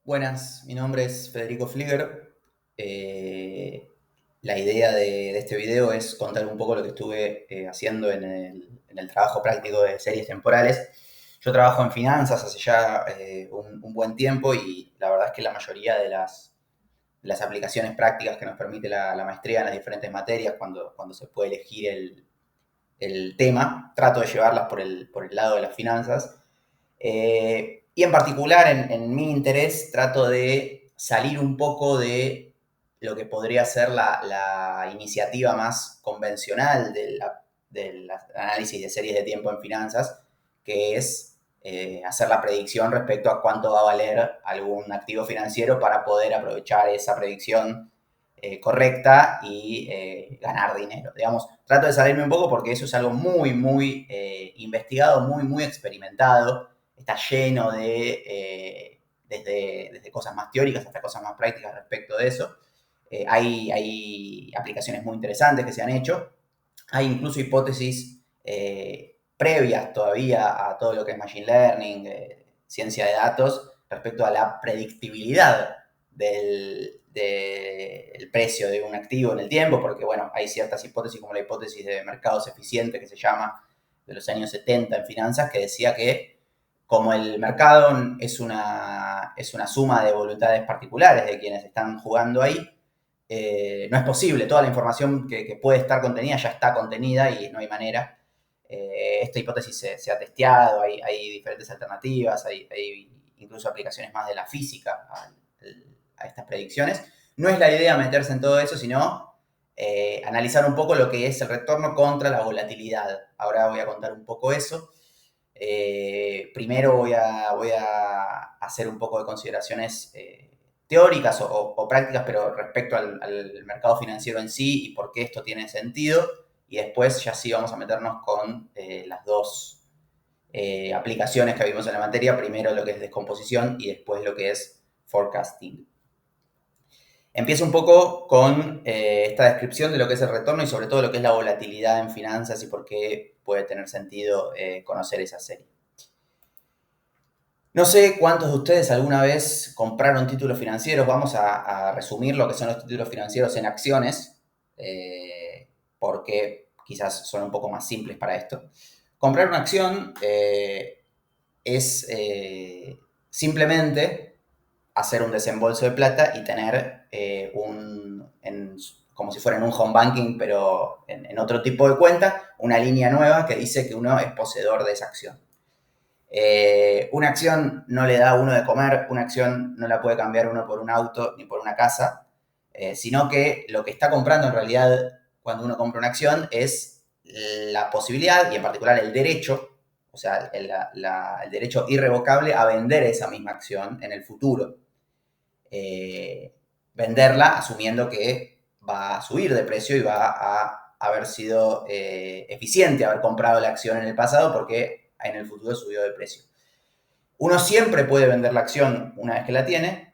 Buenas, mi nombre es Federico Flieger. Eh, la idea de este video es contar un poco lo que estuve haciendo en el trabajo práctico de series temporales. Yo trabajo en finanzas hace ya un buen tiempo y la verdad es que la mayoría de las aplicaciones prácticas que nos permite la maestría en las diferentes materias, cuando se puede elegir el tema, trato de llevarlas por el lado de las finanzas. Y en particular, en mi interés, trato de salir un poco de lo que podría ser la iniciativa más convencional del análisis de series de tiempo en finanzas, que es hacer la predicción respecto a cuánto va a valer algún activo financiero para poder aprovechar esa predicción correcta y ganar dinero. Digamos, trato de salirme un poco porque eso es algo muy, muy investigado, muy, muy experimentado. Está lleno desde cosas más teóricas hasta cosas más prácticas respecto de eso. Hay aplicaciones muy interesantes que se han hecho. Hay incluso hipótesis previas todavía a todo lo que es Machine Learning, ciencia de datos, respecto a la predictibilidad del precio de un activo en el tiempo, porque bueno, hay ciertas hipótesis como la hipótesis de mercados eficientes que se llama de los años 70 en finanzas, que decía que como el mercado es una suma de voluntades particulares de quienes están jugando ahí, no es posible, toda la información que puede estar contenida ya está contenida y no hay manera. Esta hipótesis se ha testeado, hay diferentes alternativas, hay incluso aplicaciones más de la física a estas predicciones. No es la idea meterse en todo eso, sino analizar un poco lo que es el retorno contra la volatilidad. Ahora voy a contar un poco eso. Primero voy a hacer un poco de consideraciones teóricas o prácticas, pero respecto al mercado financiero en sí y por qué esto tiene sentido. Y después ya sí vamos a meternos con las dos aplicaciones que vimos en la materia. Primero lo que es descomposición y después lo que es forecasting. Empiezo un poco con esta descripción de lo que es el retorno y sobre todo lo que es la volatilidad en finanzas y por qué puede tener sentido conocer esa serie. No sé cuántos de ustedes alguna vez compraron títulos financieros. Vamos a resumir lo que son los títulos financieros en acciones, porque quizás son un poco más simples para esto. Comprar una acción es simplemente hacer un desembolso de plata y tener como si fuera en un home banking, pero en otro tipo de cuenta, una línea nueva que dice que uno es poseedor de esa acción. Una acción no le da a uno de comer, una acción no la puede cambiar uno por un auto ni por una casa, sino que lo que está comprando en realidad cuando uno compra una acción es la posibilidad y en particular el derecho, o sea, el derecho irrevocable a vender esa misma acción en el futuro. Venderla asumiendo que va a subir de precio y va a haber sido eficiente haber comprado la acción en el pasado porque en el futuro subió de precio. Uno siempre puede vender la acción una vez que la tiene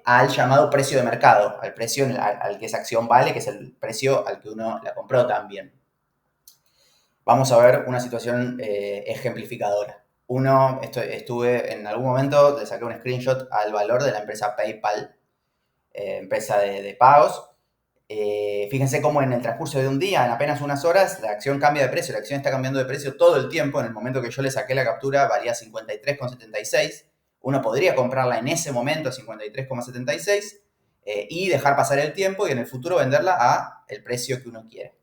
al llamado precio de mercado, al precio al que esa acción vale, que es el precio al que uno la compró también. Vamos a ver una situación ejemplificadora. Estuve en algún momento, le saqué un screenshot al valor de la empresa PayPal, empresa de pagos. Fíjense cómo en el transcurso de un día, en apenas unas horas, la acción cambia de precio. La acción está cambiando de precio todo el tiempo. En el momento que yo le saqué la captura valía 53,76. Uno podría comprarla en ese momento a 53,76 y dejar pasar el tiempo y en el futuro venderla a el precio que uno quiere.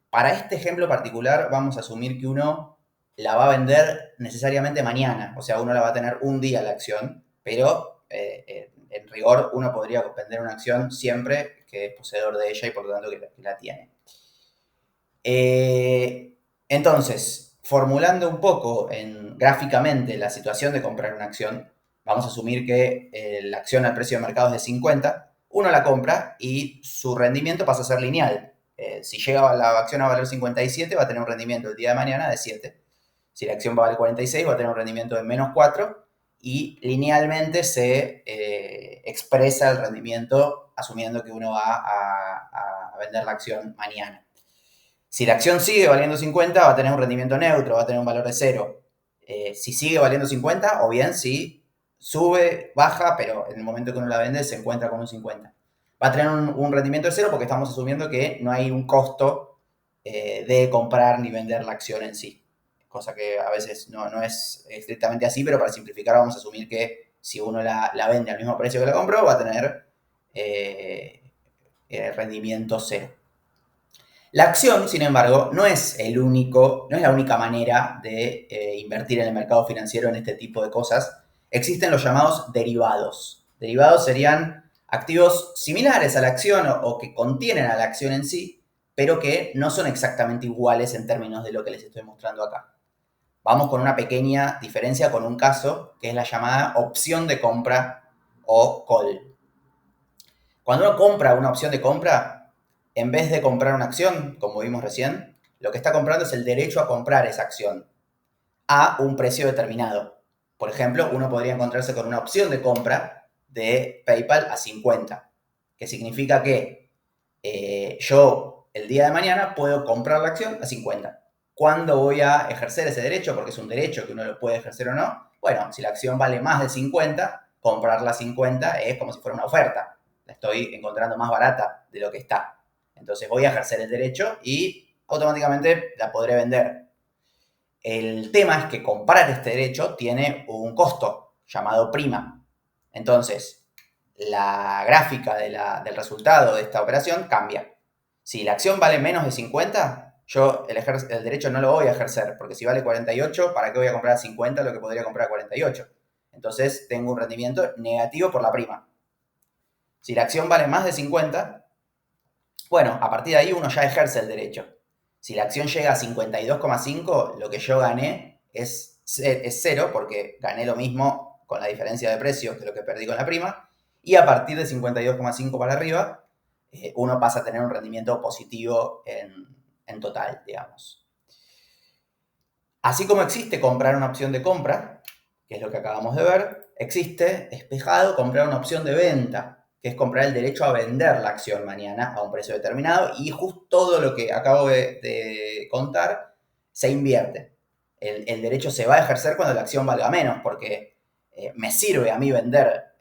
Para este ejemplo particular vamos a asumir que uno la va a vender necesariamente mañana. O sea, uno la va a tener un día la acción, pero en rigor uno podría vender una acción siempre que es poseedor de ella y por lo tanto que la tiene. Entonces, formulando un poco gráficamente la situación de comprar una acción, vamos a asumir que la acción al precio de mercado es de 50, uno la compra y su rendimiento pasa a ser lineal. Si llega la acción a valer 57, va a tener un rendimiento el día de mañana de 7. Si la acción va a valer 46, va a tener un rendimiento de menos 4 y linealmente se expresa el rendimiento asumiendo que uno va a vender la acción mañana. Si la acción sigue valiendo 50, va a tener un rendimiento neutro, va a tener un valor de 0. Si sigue valiendo 50, o bien si sube, baja, pero en el momento que uno la vende se encuentra con un 50. Va a tener un rendimiento de cero porque estamos asumiendo que no hay un costo de comprar ni vender la acción en sí. Cosa que a veces no es estrictamente así, pero para simplificar vamos a asumir que si uno la vende al mismo precio que la compró, va a tener rendimiento cero. La acción, sin embargo, no es la única manera de invertir en el mercado financiero en este tipo de cosas. Existen los llamados derivados. Derivados serían activos similares a la acción o que contienen a la acción en sí, pero que no son exactamente iguales en términos de lo que les estoy mostrando acá. Vamos con una pequeña diferencia con un caso que es la llamada opción de compra o call. Cuando uno compra una opción de compra, en vez de comprar una acción, como vimos recién, lo que está comprando es el derecho a comprar esa acción a un precio determinado. Por ejemplo, uno podría encontrarse con una opción de compra de PayPal a 50, que significa que yo el día de mañana puedo comprar la acción a 50. ¿Cuándo voy a ejercer ese derecho? Porque es un derecho que uno lo puede ejercer o no. Bueno, si la acción vale más de 50, comprarla a 50 es como si fuera una oferta. La estoy encontrando más barata de lo que está. Entonces voy a ejercer el derecho y automáticamente la podré vender. El tema es que comprar este derecho tiene un costo llamado prima. Entonces, la gráfica del resultado de esta operación cambia. Si la acción vale menos de 50, yo el derecho no lo voy a ejercer, porque si vale 48, ¿para qué voy a comprar a 50 lo que podría comprar a 48? Entonces tengo un rendimiento negativo por la prima. Si la acción vale más de 50, bueno, a partir de ahí uno ya ejerce el derecho. Si la acción llega a 52,5, lo que yo gané es cero, porque gané lo mismo con la diferencia de precios que lo que perdí con la prima. Y a partir de 52,5 para arriba, uno pasa a tener un rendimiento positivo en total, digamos. Así como existe comprar una opción de compra, que es lo que acabamos de ver, existe espejado comprar una opción de venta, que es comprar el derecho a vender la acción mañana a un precio determinado, y justo todo lo que acabo de contar se invierte. El derecho se va a ejercer cuando la acción valga menos, porque me sirve a mí vender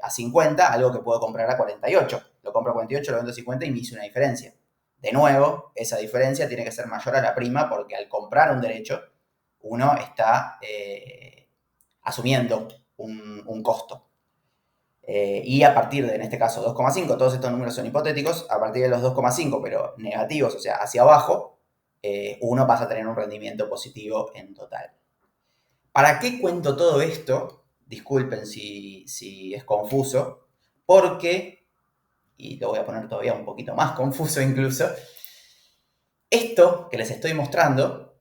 a 50 algo que puedo comprar a 48. Lo compro a 48, lo vendo a 50 y me hice una diferencia. De nuevo, esa diferencia tiene que ser mayor a la prima porque al comprar un derecho, uno está asumiendo un costo. Y a partir de, en este caso, 2,5, todos estos números son hipotéticos, a partir de los 2,5, pero negativos, o sea, hacia abajo, uno pasa a tener un rendimiento positivo en total. ¿Para qué cuento todo esto? Disculpen si es confuso, porque, y lo voy a poner todavía un poquito más confuso incluso, esto que les estoy mostrando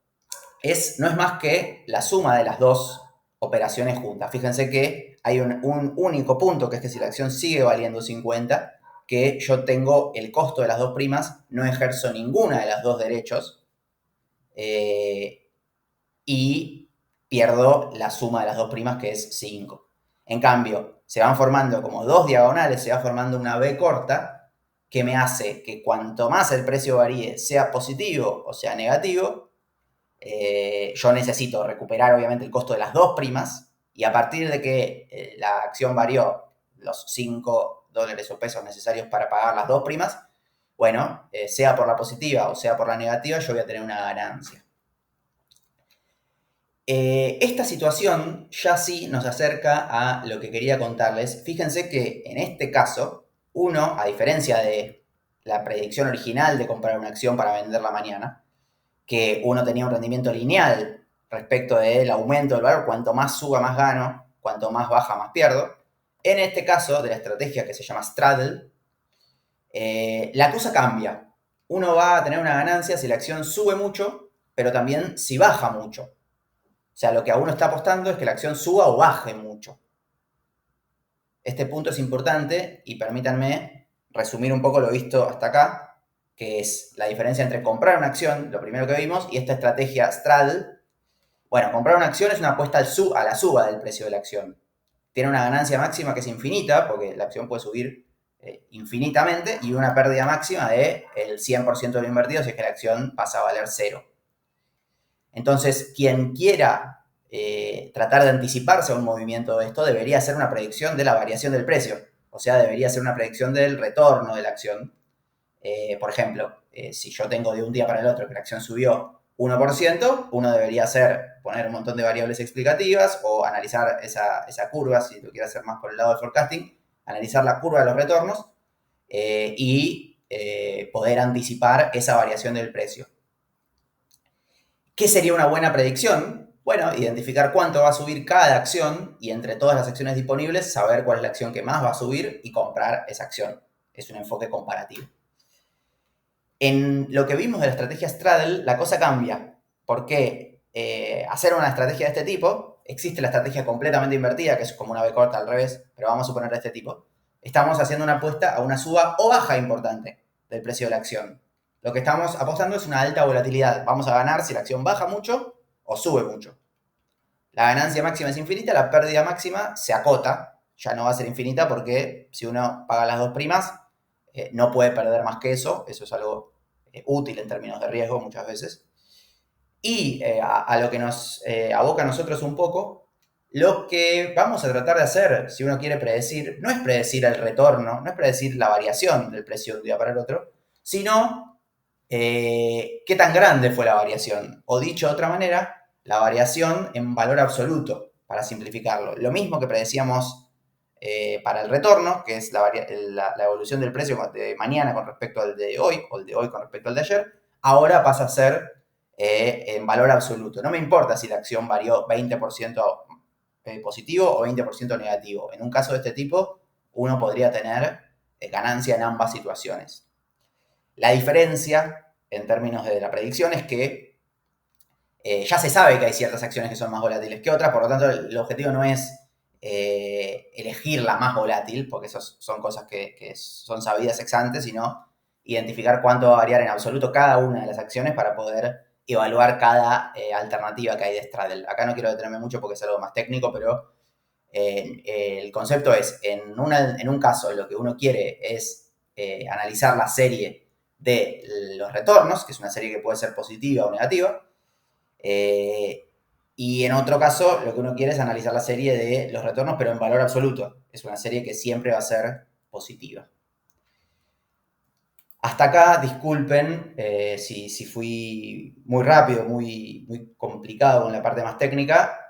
no es más que la suma de las dos operaciones juntas. Fíjense que hay un único punto, que es que si la acción sigue valiendo 50, que yo tengo el costo de las dos primas, no ejerzo ninguna de las dos derechos y pierdo la suma de las dos primas, que es 5. En cambio, se van formando como dos diagonales, se va formando una B corta, que me hace que cuanto más el precio varíe, sea positivo o sea negativo, yo necesito recuperar obviamente el costo de las dos primas, y a partir de que la acción varió los $5 o pesos necesarios para pagar las dos primas, bueno, sea por la positiva o sea por la negativa, yo voy a tener una ganancia. Esta situación ya sí nos acerca a lo que quería contarles. Fíjense que en este caso, uno, a diferencia de la predicción original de comprar una acción para venderla mañana, que uno tenía un rendimiento lineal respecto del aumento del valor, cuanto más suba más gano, cuanto más baja más pierdo. En este caso, de la estrategia que se llama straddle, la cosa cambia. Uno va a tener una ganancia si la acción sube mucho, pero también si baja mucho. O sea, lo que a uno está apostando es que la acción suba o baje mucho. Este punto es importante y permítanme resumir un poco lo visto hasta acá, que es la diferencia entre comprar una acción, lo primero que vimos, y esta estrategia straddle. Bueno, comprar una acción es una apuesta a la suba del precio de la acción. Tiene una ganancia máxima que es infinita, porque la acción puede subir infinitamente, y una pérdida máxima del 100% de lo invertido si es que la acción pasa a valer cero. Entonces, quien quiera tratar de anticiparse a un movimiento de esto, debería ser una predicción de la variación del precio. O sea, debería ser una predicción del retorno de la acción. Por ejemplo, si yo tengo de un día para el otro que la acción subió 1%, uno debería poner un montón de variables explicativas o analizar esa curva, si lo quiere hacer más por el lado del forecasting, analizar la curva de los retornos y poder anticipar esa variación del precio. ¿Qué sería una buena predicción? Bueno, identificar cuánto va a subir cada acción y entre todas las acciones disponibles saber cuál es la acción que más va a subir y comprar esa acción. Es un enfoque comparativo. En lo que vimos de la estrategia straddle, la cosa cambia, porque hacer una estrategia de este tipo, existe la estrategia completamente invertida, que es como una B corta al revés, pero vamos a suponer de este tipo. Estamos haciendo una apuesta a una suba o baja importante del precio de la acción. Lo que estamos apostando es una alta volatilidad. Vamos a ganar si la acción baja mucho o sube mucho. La ganancia máxima es infinita, la pérdida máxima se acota, ya no va a ser infinita porque si uno paga las dos primas, no puede perder más que eso es algo útil en términos de riesgo muchas veces. Y a lo que nos aboca a nosotros un poco, lo que vamos a tratar de hacer, si uno quiere predecir, no es predecir el retorno, no es predecir la variación del precio de un día para el otro, sino qué tan grande fue la variación. O dicho de otra manera, la variación en valor absoluto, para simplificarlo. Lo mismo que predecíamos para el retorno, que es la evolución del precio de mañana con respecto al de hoy, o el de hoy con respecto al de ayer, ahora pasa a ser en valor absoluto. No me importa si la acción varió 20% positivo o 20% negativo. En un caso de este tipo, uno podría tener ganancia en ambas situaciones. La diferencia en términos de la predicción es que ya se sabe que hay ciertas acciones que son más volátiles que otras, por lo tanto el objetivo no es elegir la más volátil, porque esas son cosas que son sabidas ex ante, sino identificar cuánto va a variar en absoluto cada una de las acciones para poder evaluar cada alternativa que hay de straddle. Acá no quiero detenerme mucho porque es algo más técnico, pero el concepto es, en un caso lo que uno quiere es analizar la serie de los retornos, que es una serie que puede ser positiva o negativa, y en otro caso, lo que uno quiere es analizar la serie de los retornos, pero en valor absoluto. Es una serie que siempre va a ser positiva. Hasta acá, disculpen si fui muy rápido, muy complicado con la parte más técnica.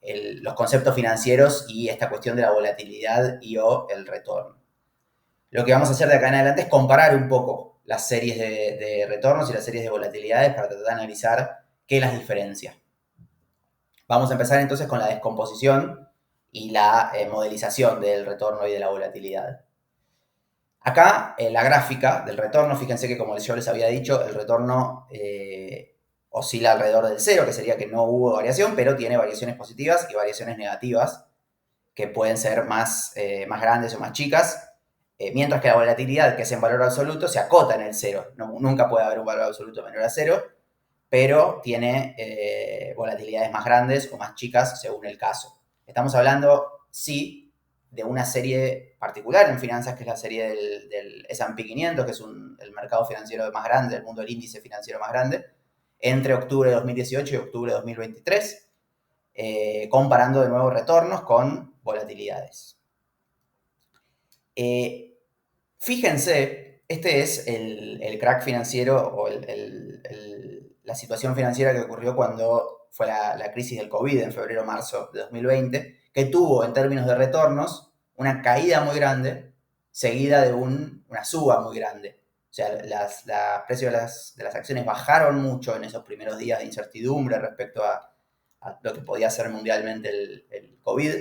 Los conceptos financieros y esta cuestión de la volatilidad y o el retorno. Lo que vamos a hacer de acá en adelante es comparar un poco las series de retornos y las series de volatilidades para tratar de analizar qué las diferencia. Vamos a empezar entonces con la descomposición y la modelización del retorno y de la volatilidad. Acá, la gráfica del retorno, fíjense que como yo les había dicho, el retorno oscila alrededor del cero, que sería que no hubo variación, pero tiene variaciones positivas y variaciones negativas, que pueden ser más grandes o más chicas, mientras que la volatilidad, que es en valor absoluto, se acota en el cero. Nunca puede haber un valor absoluto menor a cero, pero tiene volatilidades más grandes o más chicas según el caso. Estamos hablando, sí, de una serie particular en finanzas, que es la serie del S&P 500, que es el mercado financiero más grande, el mundo del índice financiero más grande, entre octubre de 2018 y octubre de 2023, comparando de nuevo retornos con volatilidades. Fíjense, este es el crack financiero o la situación financiera que ocurrió cuando fue la crisis del COVID en febrero-marzo de 2020, que tuvo en términos de retornos una caída muy grande seguida de una suba muy grande. O sea, los precios de las acciones bajaron mucho en esos primeros días de incertidumbre respecto a lo que podía ser mundialmente el COVID.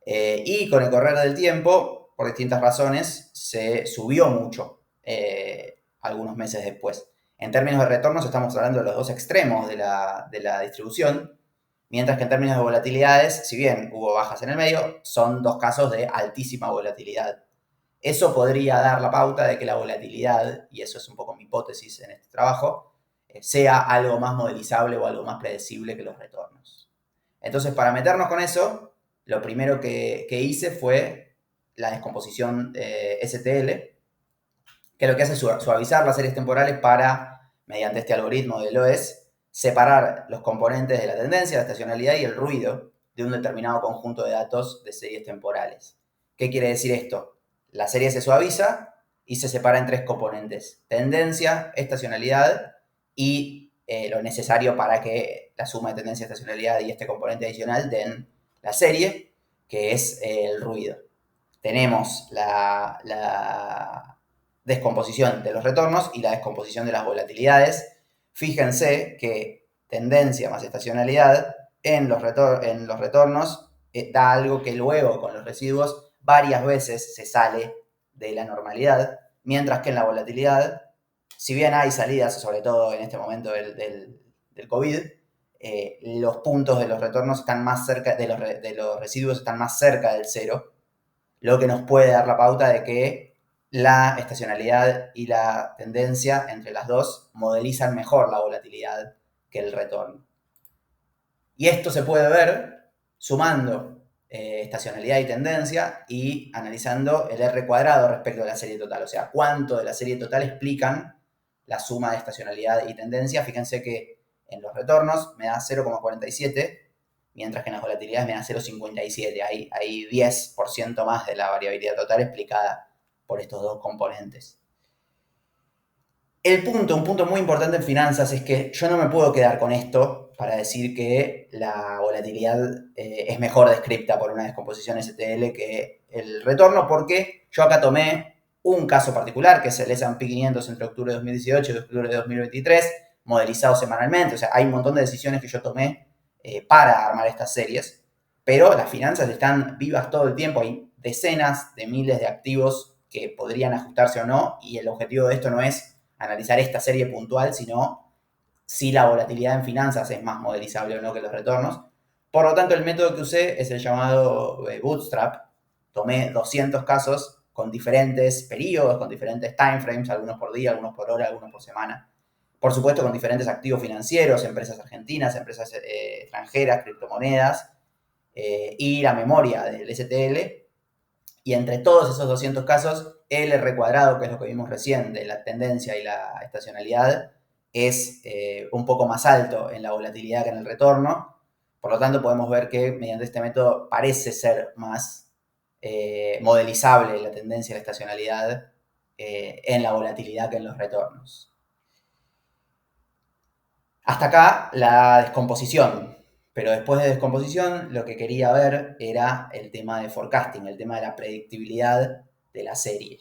Y con el correr del tiempo, por distintas razones, se subió mucho algunos meses después. En términos de retornos estamos hablando de los dos extremos de la distribución, mientras que en términos de volatilidades, si bien hubo bajas en el medio, son dos casos de altísima volatilidad. Eso podría dar la pauta de que la volatilidad, y eso es un poco mi hipótesis en este trabajo, sea algo más modelizable o algo más predecible que los retornos. Entonces, para meternos con eso, lo primero que hice fue la descomposición STL, que lo que hace es suavizar las series temporales para, mediante este algoritmo de Loess, separar los componentes de la tendencia, la estacionalidad y el ruido de un determinado conjunto de datos de series temporales. ¿Qué quiere decir esto? La serie se suaviza y se separa en 3 componentes: tendencia, estacionalidad y lo necesario para que la suma de tendencia, estacionalidad y este componente adicional den la serie, que es el ruido. Tenemos la descomposición de los retornos y la descomposición de las volatilidades. Fíjense que tendencia más estacionalidad en los retornos da algo que luego con los residuos varias veces se sale de la normalidad, mientras que en la volatilidad, si bien hay salidas, sobre todo en este momento del COVID, los puntos de los retornos están más cerca, de los residuos están más cerca del cero, lo que nos puede dar la pauta de que la estacionalidad y la tendencia entre las dos modelizan mejor la volatilidad que el retorno. Y esto se puede ver sumando estacionalidad y tendencia y analizando el R cuadrado respecto de la serie total. O sea, cuánto de la serie total explican la suma de estacionalidad y tendencia. Fíjense que en los retornos me da 0,47, mientras que en las volatilidades me da 0,57. Hay 10% más de la variabilidad total explicada por estos dos componentes. Un punto muy importante en finanzas es que yo no me puedo quedar con esto para decir que la volatilidad es mejor descripta por una descomposición STL que el retorno, porque yo acá tomé un caso particular, que es el S&P 500 entre octubre de 2018 y octubre de 2023, modelizado semanalmente. O sea, hay un montón de decisiones que yo tomé para armar estas series, pero las finanzas están vivas todo el tiempo. Hay decenas de miles de activos que podrían ajustarse o no, y el objetivo de esto no es analizar esta serie puntual, sino si la volatilidad en finanzas es más modelizable o no que los retornos. Por lo tanto, el método que usé es el llamado Bootstrap. Tomé 200 casos con diferentes periodos, con diferentes timeframes, algunos por día, algunos por hora, algunos por semana. Por supuesto, con diferentes activos financieros, empresas argentinas, empresas extranjeras, criptomonedas, y la memoria del STL. Y entre todos esos 200 casos, el R cuadrado, que es lo que vimos recién de la tendencia y la estacionalidad, es un poco más alto en la volatilidad que en el retorno. Por lo tanto, podemos ver que mediante este método parece ser más modelizable la tendencia y la estacionalidad en la volatilidad que en los retornos. Hasta acá la descomposición. Pero después de descomposición, lo que quería ver era el tema de forecasting, el tema de la predictibilidad de la serie.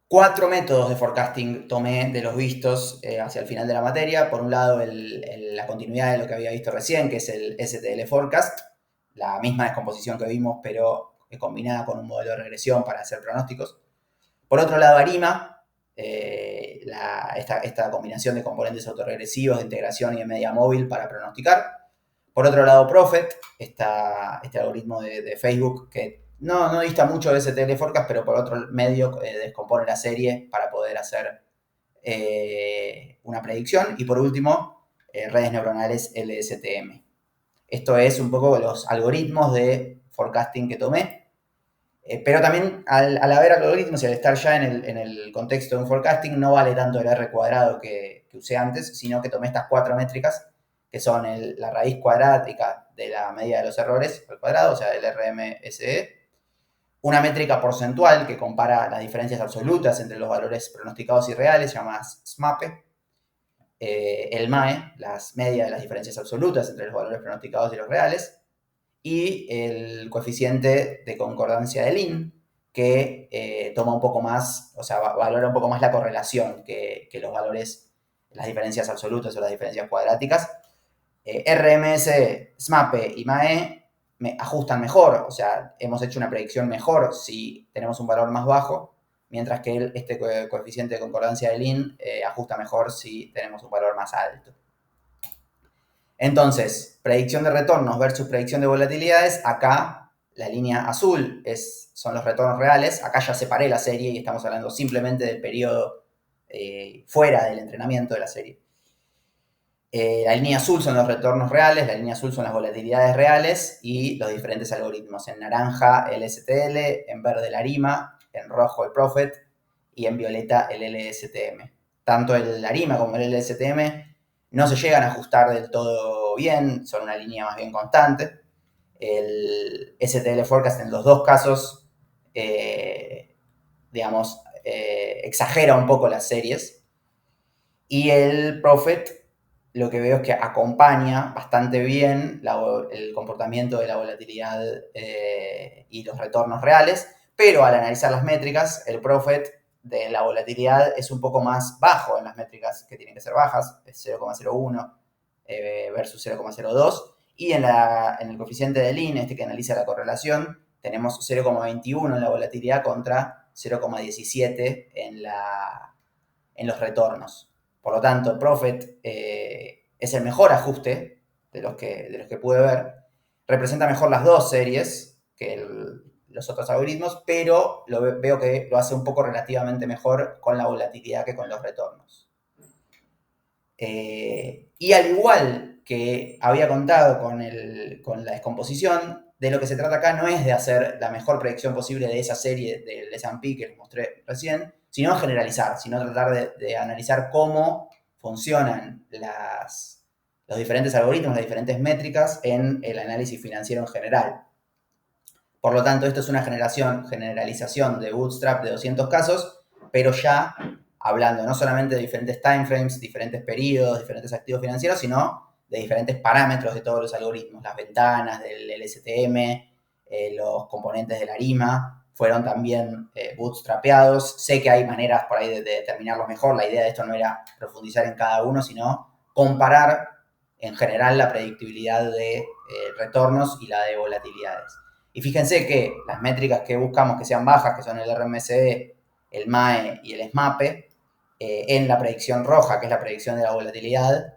4 métodos de forecasting tomé de los vistos hacia el final de la materia. Por un lado, la continuidad de lo que había visto recién, que es el STL Forecast, la misma descomposición que vimos, pero combinada con un modelo de regresión para hacer pronósticos. Por otro lado, ARIMA, esta combinación de componentes autorregresivos, de integración y de media móvil para pronosticar. Por otro lado, Prophet, este algoritmo de Facebook que no dista mucho de ese teleforecast, pero por otro medio descompone la serie para poder hacer una predicción. Y por último, redes neuronales LSTM. Esto es un poco los algoritmos de forecasting que tomé. Pero también al haber algoritmos y al estar ya en el contexto de un forecasting, no vale tanto el R cuadrado que usé antes, sino que tomé estas 4 métricas, que son la raíz cuadrática de la medida de los errores al cuadrado, o sea, el RMSE, una métrica porcentual que compara las diferencias absolutas entre los valores pronosticados y reales, llamada SMAPE, el MAE, las medias de las diferencias absolutas entre los valores pronosticados y los reales, y el coeficiente de concordancia de Lin, que toma un poco más, o sea, valora un poco más la correlación que los valores, las diferencias absolutas o las diferencias cuadráticas. RMS, SMAPE y MAE me ajustan mejor, o sea, hemos hecho una predicción mejor si tenemos un valor más bajo, mientras que este coeficiente de concordancia de Lin ajusta mejor si tenemos un valor más alto. Entonces, predicción de retornos versus predicción de volatilidades. Acá la línea azul son los retornos reales. Acá ya separé la serie y estamos hablando simplemente del periodo fuera del entrenamiento de la serie. La línea azul son los retornos reales, la línea azul son las volatilidades reales y los diferentes algoritmos. En naranja el STL, en verde el ARIMA, en rojo el Prophet y en violeta el LSTM. Tanto el ARIMA como el LSTM no se llegan a ajustar del todo bien, son una línea más bien constante. El STL Forecast en los dos casos, exagera un poco las series. Y el Prophet, lo que veo es que acompaña bastante bien el comportamiento de la volatilidad y los retornos reales, pero al analizar las métricas, el Prophet de la volatilidad es un poco más bajo en las métricas que tienen que ser bajas, es 0,01 versus 0,02, y en el coeficiente de Lean, que analiza la correlación, tenemos 0,21 en la volatilidad contra 0,17 en los retornos. Por lo tanto, el Prophet es el mejor ajuste de los que pude ver. Representa mejor las dos series que los otros algoritmos, pero veo que lo hace un poco relativamente mejor con la volatilidad que con los retornos. Y al igual que había contado con la descomposición, de lo que se trata acá no es de hacer la mejor predicción posible de esa serie del S&P que les mostré recién, sino generalizar, sino tratar de analizar cómo funcionan los diferentes algoritmos, las diferentes métricas en el análisis financiero en general. Por lo tanto, esto es una generalización de Bootstrap de 200 casos, pero ya hablando no solamente de diferentes timeframes, diferentes periodos, diferentes activos financieros, sino de diferentes parámetros de todos los algoritmos, las ventanas del LSTM, los componentes de la ARIMA, fueron también bootstrapeados. Sé que hay maneras por ahí de determinarlos mejor. La idea de esto no era profundizar en cada uno, sino comparar en general la predictibilidad de retornos y la de volatilidades. Y fíjense que las métricas que buscamos que sean bajas, que son el RMSE, el MAE y el SMAPE, en la predicción roja, que es la predicción de la volatilidad,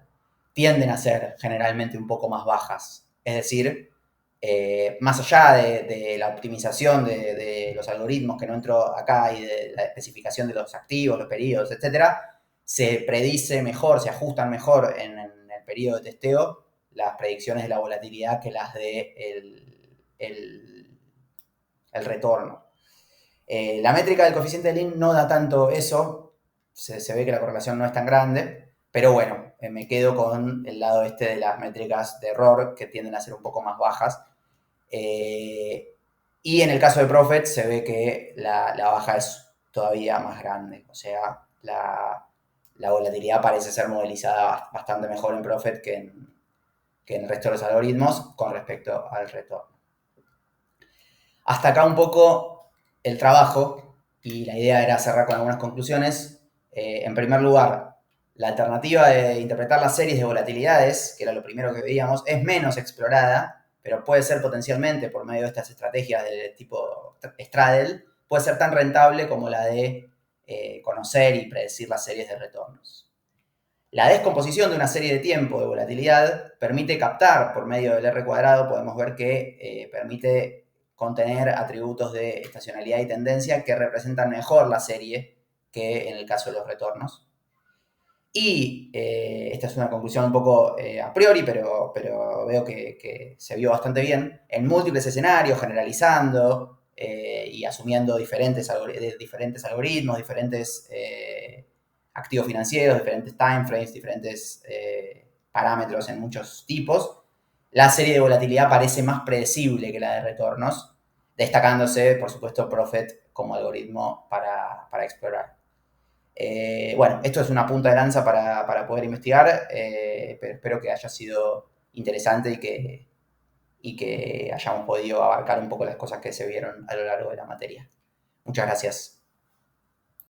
tienden a ser generalmente un poco más bajas. Es decir, más allá de la optimización de los algoritmos, que no entro acá, y de la especificación de los activos, los periodos, etc., se predice mejor, se ajustan mejor en el periodo de testeo las predicciones de la volatilidad que las de el retorno. La métrica del coeficiente de Lean no da tanto eso, se ve que la correlación no es tan grande, pero bueno, me quedo con el lado de las métricas de error, que tienden a ser un poco más bajas. Y en el caso de Prophet se ve que la baja es todavía más grande, o sea, la volatilidad parece ser modelizada bastante mejor en Prophet que en el resto de los algoritmos con respecto al retorno. Hasta acá un poco el trabajo, y la idea era cerrar con algunas conclusiones. En primer lugar, la alternativa de interpretar las series de volatilidades, que era lo primero que veíamos, es menos explorada, pero puede ser potencialmente, por medio de estas estrategias de tipo straddle, puede ser tan rentable como la de conocer y predecir las series de retornos. La descomposición de una serie de tiempo de volatilidad permite captar por medio del R cuadrado, podemos ver que permite contener atributos de estacionalidad y tendencia que representan mejor la serie que en el caso de los retornos. Y esta es una conclusión un poco a priori, pero veo que se vio bastante bien. En múltiples escenarios, generalizando y asumiendo diferentes algoritmos, diferentes activos financieros, diferentes timeframes, diferentes parámetros en muchos tipos, la serie de volatilidad parece más predecible que la de retornos, destacándose, por supuesto, Prophet como algoritmo para explorar. Bueno, esto es una punta de lanza para poder investigar, pero espero que haya sido interesante y que hayamos podido abarcar un poco las cosas que se vieron a lo largo de la materia. Muchas gracias.